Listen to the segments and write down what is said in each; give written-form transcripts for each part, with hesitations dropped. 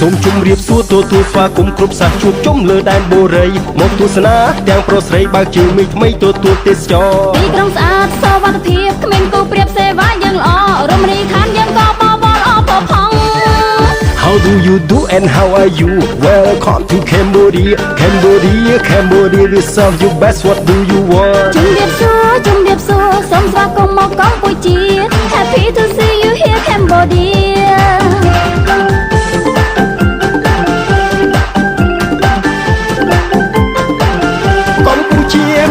សូមជម្រាបសួរទទួលស្វាគមន៍គ្រប់សាសជួបជុំលើដែនបូរីមកទស្សនាទាំងប្រុសស្រីបើកជើងមីថ្មីទទួលទេសចរទីក្រុងស្អាតសវត្ថិភាពគ្មានគូប្រៀបសេវាយ៉ាងល្អរមណីយដ្ឋានយ៉ាងក៏បវរអបផង How do you do and how are you Welcome to Cambodia Cambodia reserve you best what do you want ជំរាបសួរសូមស្វាគមន៍មកកម្ពុជា Happy to see you here Cambodia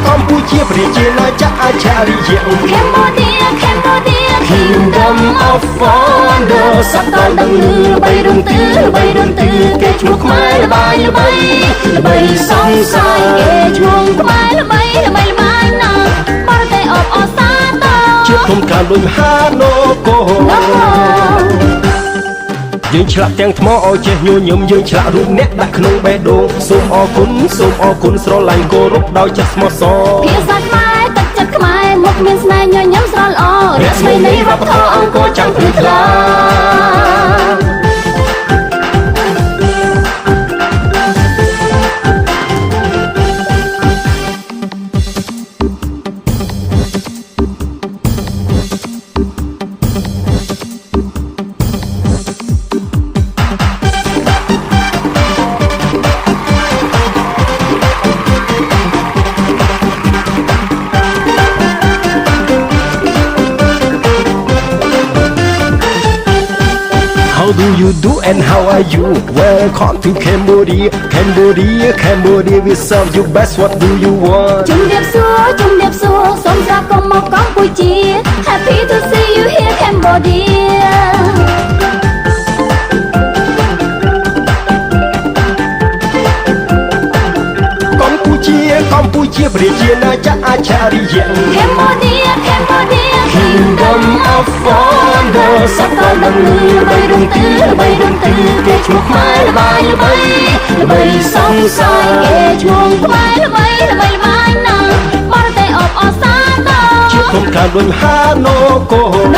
កម្ពុជាប្រជាណាចក្រអច្ឆរិយៈ Cambodia Kingdom of Wonder សក្តានុពលល្បីរំទឺគេឈ្មោះខ្មែរល្បីសង្ស័យគេឈ្មោះខ្មែរល្បីណាស់បរទេសអបអសាទរជាគុំការលុយមហានគរយើងឆ្លាក់ទាំងថ្មឲ្យចេះញញឹមយើងឆ្លាក់រូបអ្នកដាក់ក្នុងបេះដូងសូមអរគុណស្រឡាញ់គោរពដោយចិត្តស្មោះសរភាសាខ្មែរទឹកចិត្តខ្មែរមុខមានស្នេហ៍ញញឹមស្រស់ល្អរស្មីនៃវប្បធម៌អង្គរចាំងព្រឹកថ្លា How do you do and how are you Welcome to Cambodia we serve you best what do you want ជំរាបសួរសូមស្វាគមន៍មកកម្ពុជា Happy to see you here Cambodia កម្ពុជាប្រជាណាចក្រអច្ឆរិយៈ Cambodia Kingdom of Wonder សក្តានុពលល្បីរំទឺគេឈ្មោះខ្មែរល្បីសង្ស័យគេឈ្មោះខ្មែរល្បីណាស់បរទេសអបអសាទរជាគុំការលុយមហានគរ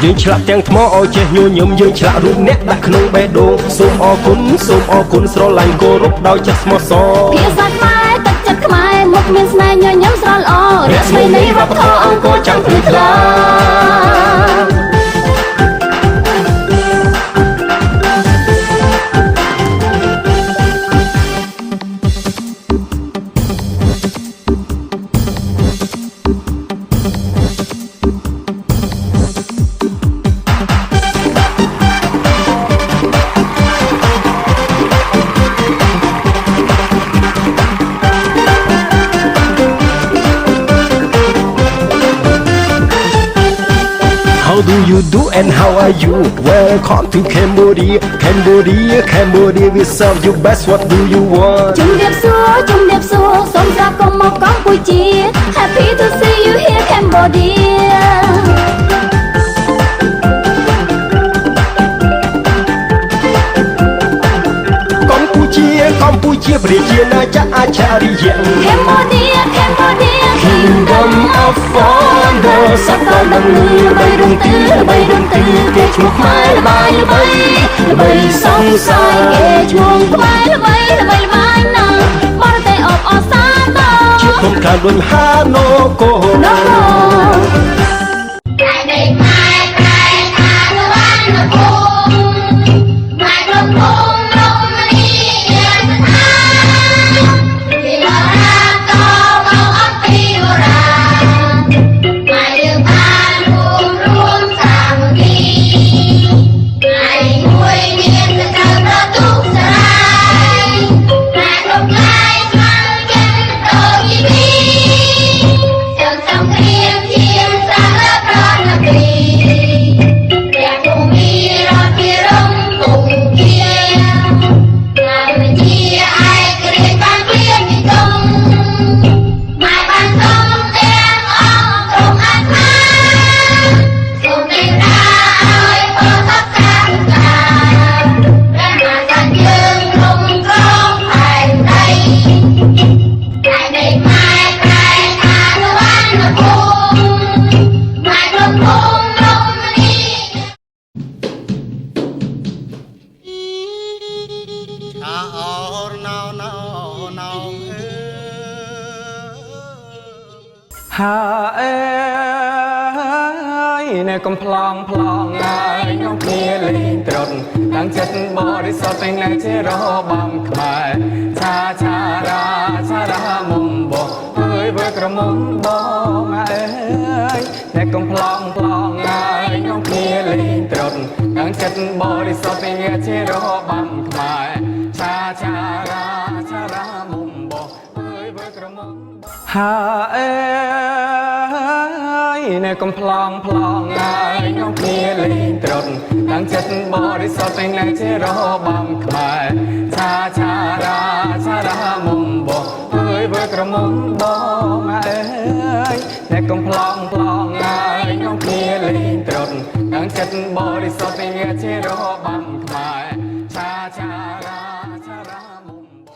យើងឆ្លាក់ទាំងថ្មឲ្យចេះញញឹមយើងឆ្លាក់រូបអ្នកដាក់ក្នុងបេះដូងសូមអរគុណស្រឡាញ់គោរពដោយចិត្តស្មោះសរភាសាខ្មែរទឹកចិត្តខ្មែរមុខមានស្នេហ៍ញញឹមស្រស់ល្អរស្មីនៃវប្បធម៌អង្គរចាំងព្រឹកថ្លា How do you do and how are you Welcome to Cambodia we serve you best what do you want ជំរាបសួរសូមស្វាគមន៍មកកម្ពុជា Happy to see you here Cambodia កម្ពុជាប្រជាណាចក្រអច្ឆរិយៈ Cambodia Kingdom of Wonder សក្តានុពលល្បីរំទឺគេឈ្មោះខ្មែរល្បីសង្ស័យគេឈ្មោះខ្មែរល្បីណាស់បរទេសអបអសាទរជាគុំការលុយមហានគរHãy subscribe cho kênh Ghiền Mì Gõ để không bỏ lỡ or now hai nè con plong ai nhóc kia lên tròn đang chất bò đi sao tay này chế rõ bằng khải cha ra mồm bò với cái mồm bò ai nè con plong ai nhóc kia lên tròn đang chất bò đi sao tay này chế rõ bằng khải cha ra mồm bò với cái mồm hai nè con plong ai nhóc kia lên tròn đang chất bò đi sao tay này chế rõ bằng khải cha ra mồm bò với cái mồm bò ai nè con plong ai nhóc kia lên tròn đang chất bò đi sao tay này chế rõ bằng khải cha ra mồm bò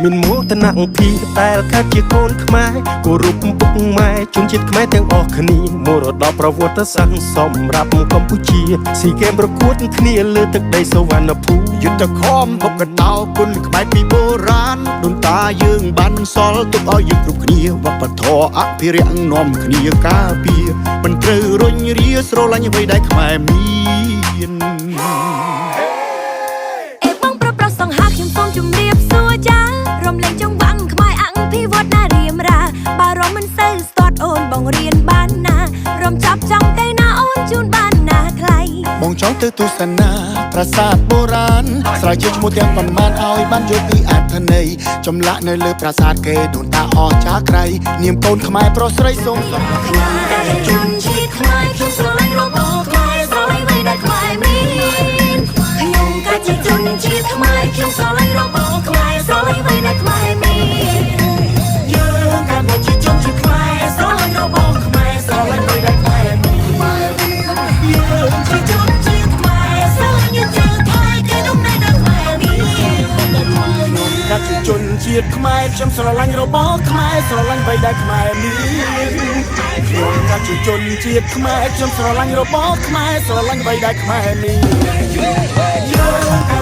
មានមោទនភាពតែកើតជាកូនខ្មែរគោរពពុកម៉ែជនជាតិខ្មែរទាំងអស់គ្នាមរតកប្រវត្តិសាស្ត្រសម្រាប់កម្ពុជាស៊ីហ្គេមប្រកួតគ្នាលើទឹកដីសវណ្ណភូមិយុទ្ធខំបុកកណ្ដោគុណខ្មែរពីបុរាណដូនតាយើងបានបន្សល់ទុកឲ្យយើងគ្រប់គ្នាវប្បធម៌អភិរក្សនាំគ្នាការពារមិនត្រូវរុញរាស្រឡាញ់អ្វីដែលខ្មែរមានអេបងប្រុសប្រុសសង្ហាខ្ញុំសូមជម្រាបសួរចារំលែងចង្វាក់ខ្មែរអភិវឌ្ឍណារៀមរាបារម្ភមិនសូវស្ទាត់អូនបងរៀនបានណារំចាប់ចង់ទៅណាអូនជូនបានណាថ្លៃបងចង់ទៅទស្សនាប្រាសាទបុរាណស្រាវជ្រាវឈ្មោះទាំងប៉ុន្មានឲ្យបានយល់ពីអត្ថន័យចម្លាក់នៅលើប្រាសាទគេដូនតាអស្ចារ្យក្រៃនាមកូនខ្មែរប្រុសស្រីសូមសង្ឃខ្មែរជនជាតិខ្មែរខ្ញុំស្រឡាញ់របស់ខ្មែរស្រឡាញ់អ្វីដែលខ្មែរមានខ្ញុំក៏ជាជនជាតិខ្មែរខ្ញុំស្រឡាញ់របស់ខ្មែរស្រឡាញ់អ្វីដែលខ្មែរមានយើងក៏ជាជនជាតិខ្មែរស្រឡាញ់របស់ខ្មែរស្រឡាញ់អ្វីដែលខ្មែរមានយើងជាជនជាតិខ្មែរស្រឡាញ់យើងថៃគេនំណែដែលខ្មែរមានខ្ញុំក៏ជាជនជាតិខ្មែរខ្ញុំស្រឡាញ់របស់ខ្មែរស្រឡាញ់អ្វីដែលខ្មែរមានខ្ញុំក៏ជាជនជាតិខ្មែរខ្ញុំស្រឡាញ់របស់ខ្មែរស្រឡាញ់អ្វីដែលខ្មែរមានយើង